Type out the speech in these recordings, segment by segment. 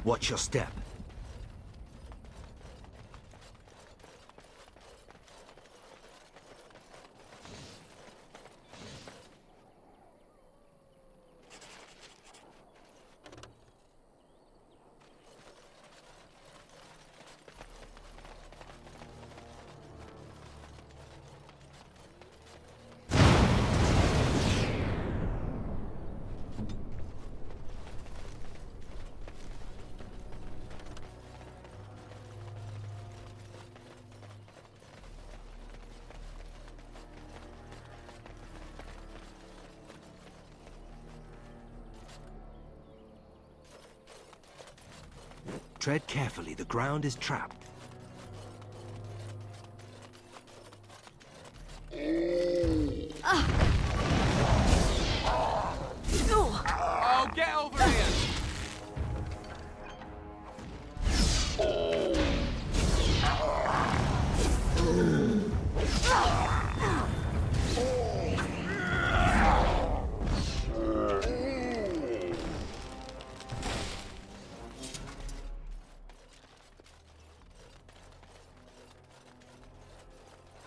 Watch your step. Tread carefully, the ground is trapped. Oh, get over here!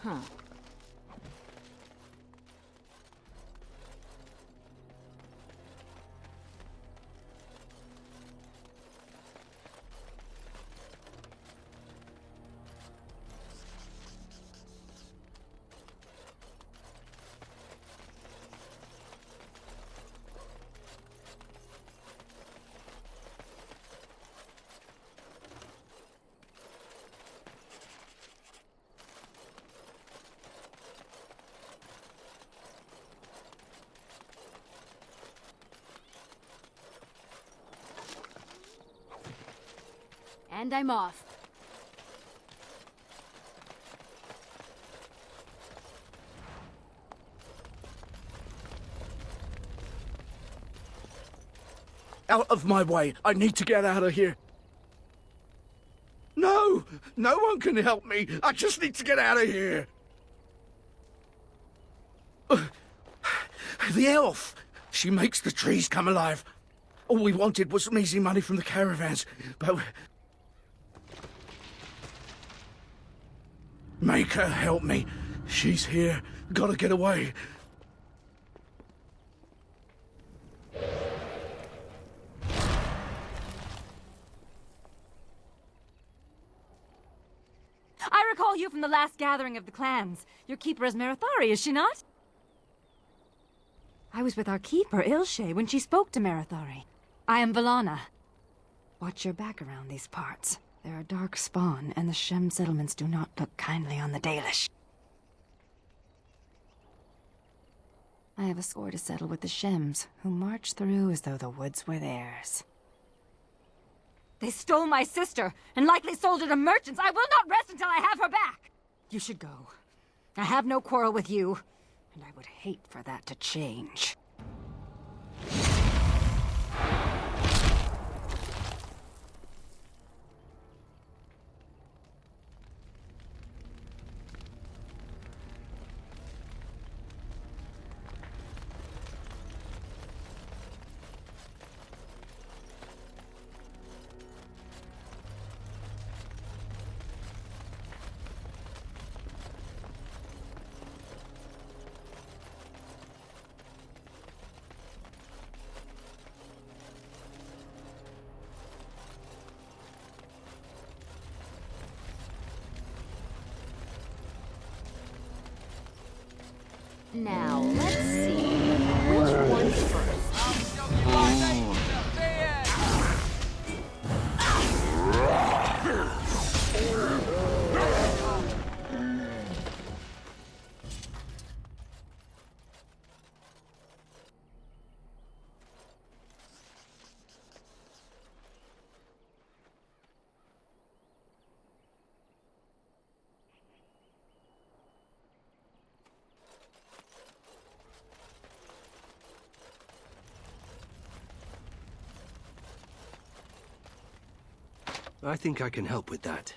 Huh. And I'm off. Out of my way. I need to get out of here. No! No one can help me. I just need to get out of here. The elf. She makes the trees come alive. All we wanted was some easy money from the caravans, but... Make her help me. She's here. Gotta get away. I recall you from the last gathering of the clans. Your keeper is Marithari, is she not? I was with our keeper, Ilshe, when she spoke to Marithari. I am Valana. Watch your back around these parts. They're a dark spawn, and the Shem settlements do not look kindly on the Dalish. I have a score to settle with the Shems, who march through as though the woods were theirs. They stole my sister, and likely sold her to merchants. I will not rest until I have her back! You should go. I have no quarrel with you, and I would hate for that to change. Now, let's see. Which one first? I think I can help with that.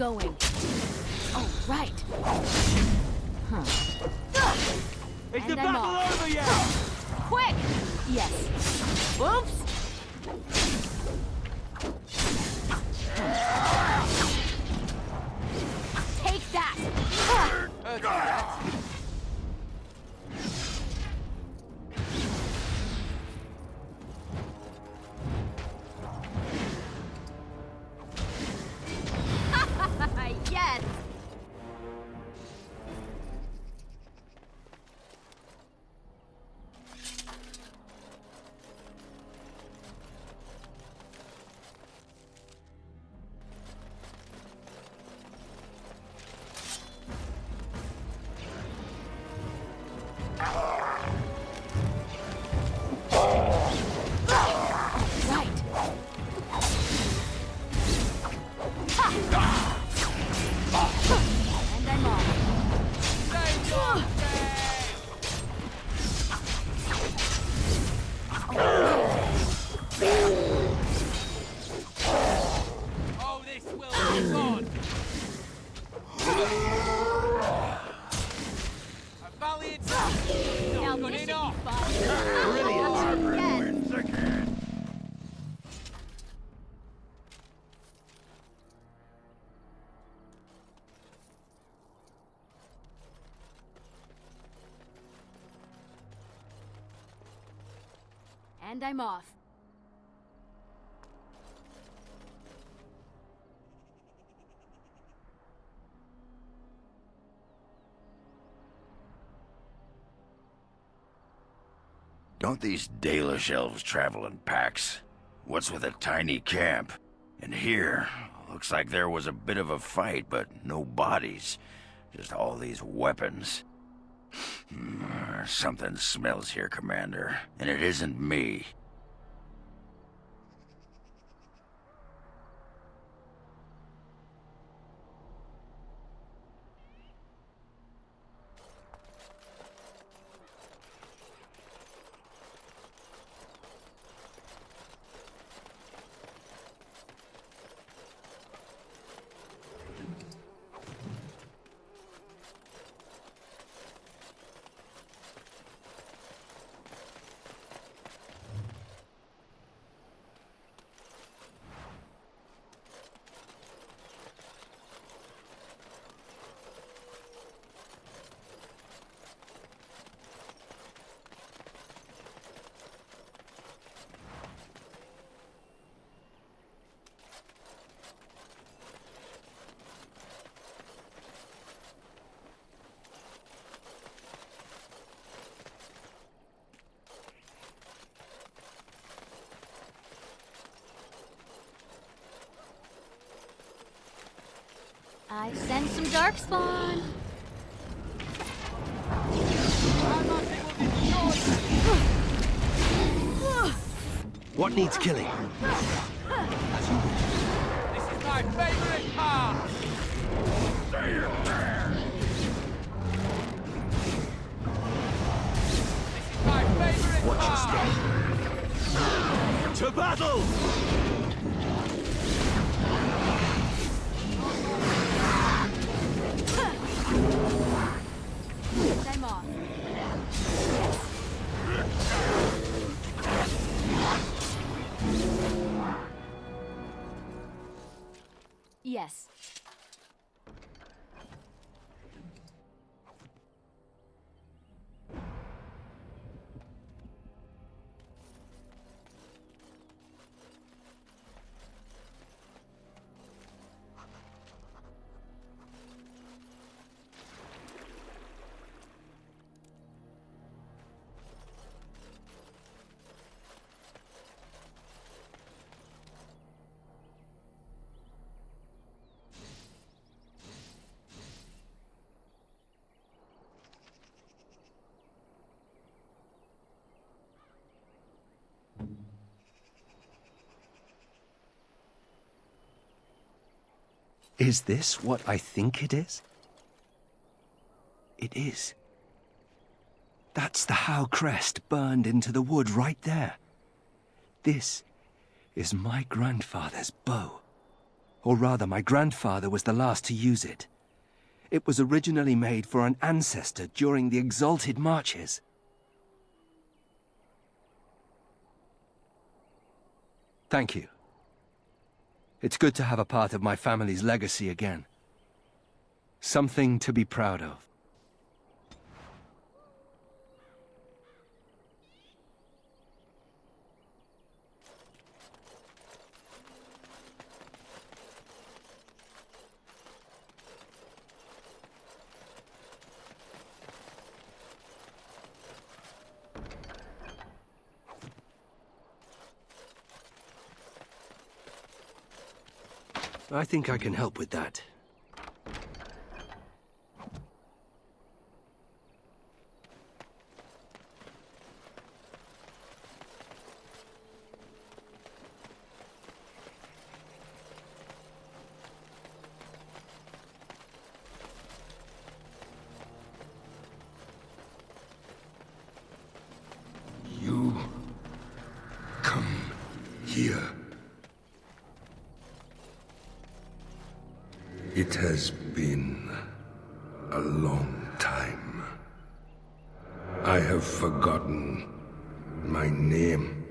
going. Oh, right. Huh. Is the And I'm battle off. over yet? Quick! Yes. Oops! Take that! Yes! Right. And I'm off. Save your Oh, this will be fun! A valiant Now good this should enough! be fun. Brilliant. Yes. And I'm off. Don't these Dalish elves travel in packs? What's with a tiny camp? And here, looks like there was a bit of a fight, but no bodies. Just all these weapons. Something smells here, Commander, and it isn't me. I sense some darkspawn. What needs killing? This is my favorite part! Say your prayers! This is my favorite Watch your part! step. To battle! And I'm off. Yes. Is this what I think it is? It is. That's the How crest burned into the wood right there. This is my grandfather's bow. Or rather, my grandfather was the last to use it. It was originally made for an ancestor during the Exalted Marches. Thank you. It's good to have a part of my family's legacy again. Something to be proud of. I think I can help with that. You come here. It has been a long time. I have forgotten my name,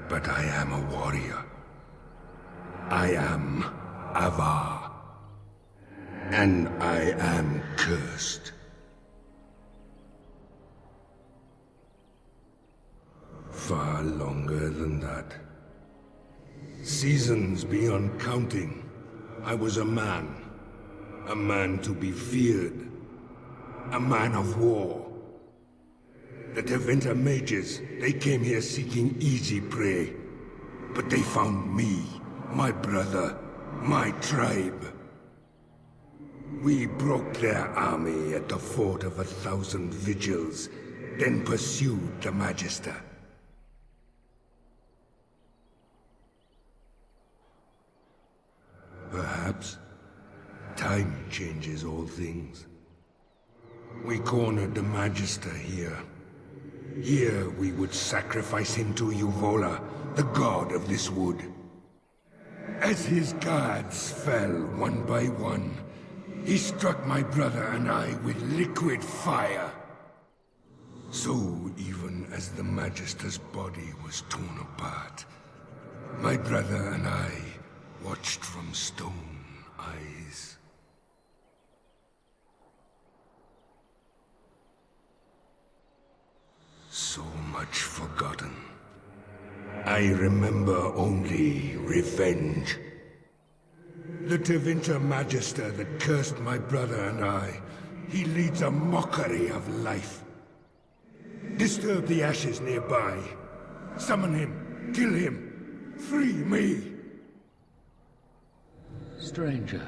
but I am a warrior. I am Avar, and I am cursed. Far longer than that. Seasons beyond counting. I was a man to be feared, a man of war. The Tevinter mages, they came here seeking easy prey, but they found me, my brother, my tribe. We broke their army at the Fort of 1,000 Vigils, then pursued the Magister. Perhaps time changes all things. We cornered the Magister here. Here we would sacrifice him to Uvola, the god of this wood. As his guards fell one by one, he struck my brother and I with liquid fire. So even as the Magister's body was torn apart, my brother and I watched from stone eyes. So much forgotten. I remember only revenge. The Tevinter Magister that cursed my brother and I, he leads a mockery of life. Disturb the ashes nearby. Summon him. Kill him. Free me. Stranger.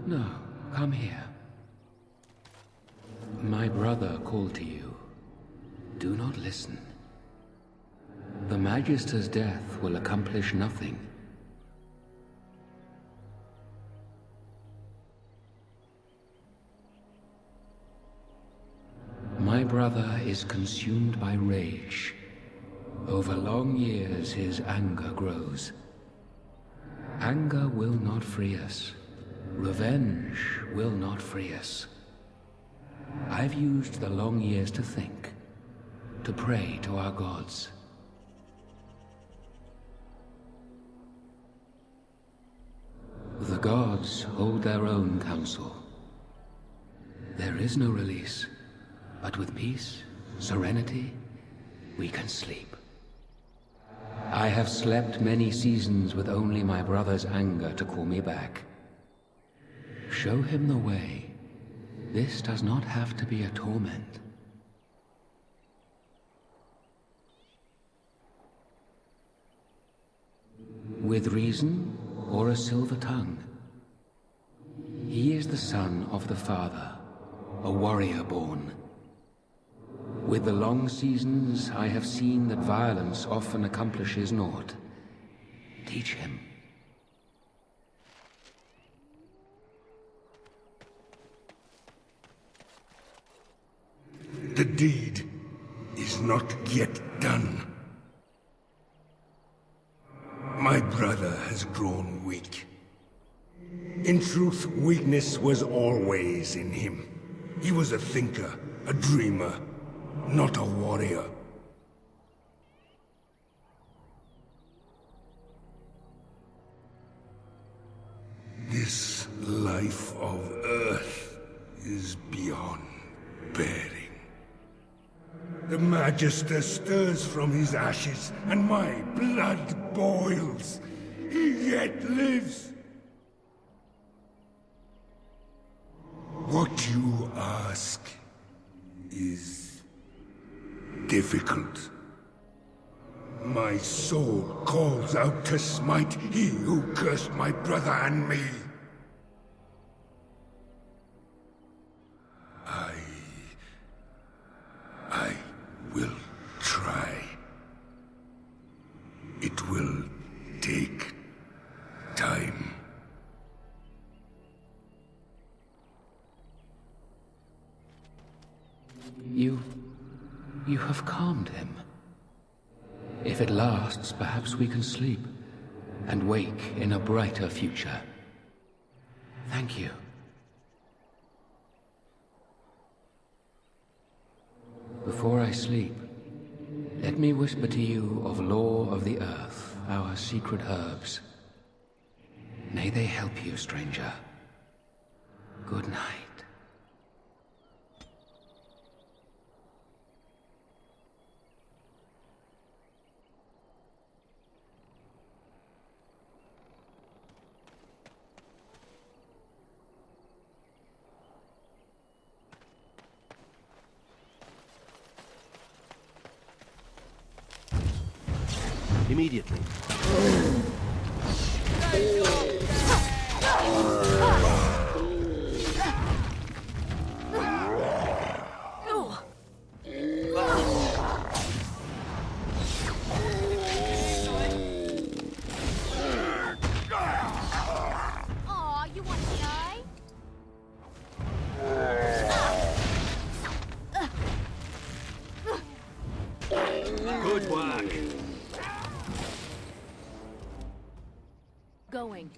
No, come here. My brother called to you. Do not listen. The Magister's death will accomplish nothing. My brother is consumed by rage. Over long years, his anger grows. Anger will not free us. Revenge will not free us. I've used the long years to think, to pray to our gods. The gods hold their own counsel. There is no release, but with peace, serenity, we can sleep. I have slept many seasons with only my brother's anger to call me back. Show him the way. This does not have to be a torment. With reason or a silver tongue. He is the son of the Father, a warrior born. With the long seasons, I have seen that violence often accomplishes naught. Teach him. The deed is not yet done. My brother has grown weak. In truth, weakness was always in him. He was a thinker, a dreamer, not a warrior. This life of Earth is beyond bearing. The Magister stirs from his ashes, and my blood boils. He yet lives. What you ask is difficult. My soul calls out to smite he who cursed my brother and me. I will try. It will take time. You have calmed him. If it lasts, perhaps we can sleep and wake in a brighter future. Thank you. Before I sleep, let me whisper to you of lore of the earth, our secret herbs. May they help you, stranger. Good night. Immediately. Aw, you want to die? Good work. Going.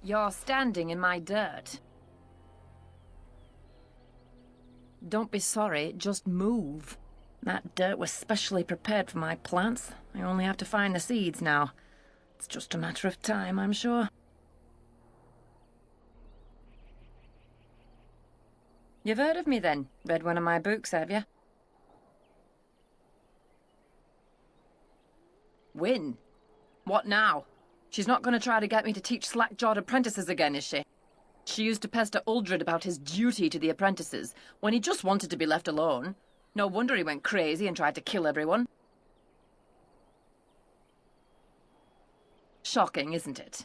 You're standing in my dirt. Don't be sorry, just move. That dirt was specially prepared for my plants. I only have to find the seeds now. It's just a matter of time, I'm sure. You've heard of me then? Read one of my books, have you? Win? What now? She's not going to try to get me to teach slack-jawed apprentices again, is she? She used to pester Uldred about his duty to the apprentices, when he just wanted to be left alone. No wonder he went crazy and tried to kill everyone. Shocking, isn't it?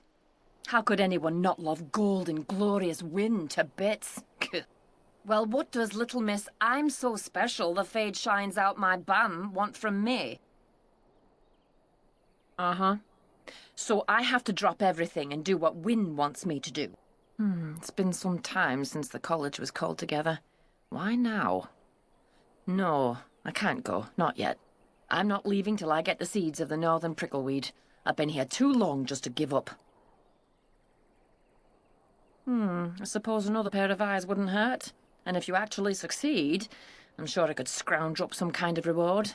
How could anyone not love gold and glorious Win to bits? Well, what does little Miss I'm so special the fade shines out my bum want from me? Uh-huh. So I have to drop everything and do what Wynne wants me to do. It's been some time since the college was called together. Why now? No, I can't go. Not yet. I'm not leaving till I get the seeds of the northern prickleweed. I've been here too long just to give up. I suppose another pair of eyes wouldn't hurt. And if you actually succeed, I'm sure I could scrounge up some kind of reward.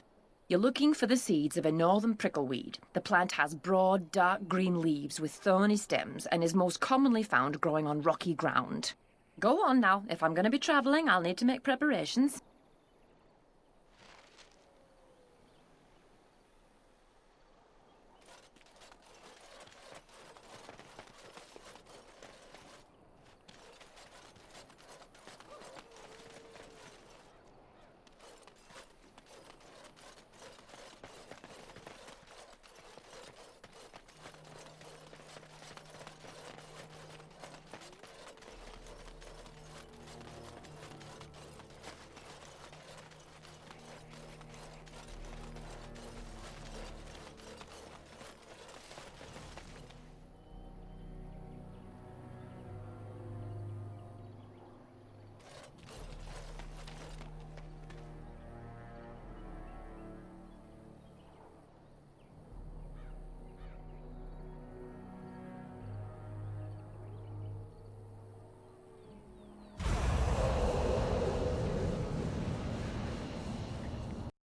You're looking for the seeds of a northern prickleweed. The plant has broad, dark green leaves with thorny stems and is most commonly found growing on rocky ground. Go on now. If I'm going to be traveling, I'll need to make preparations.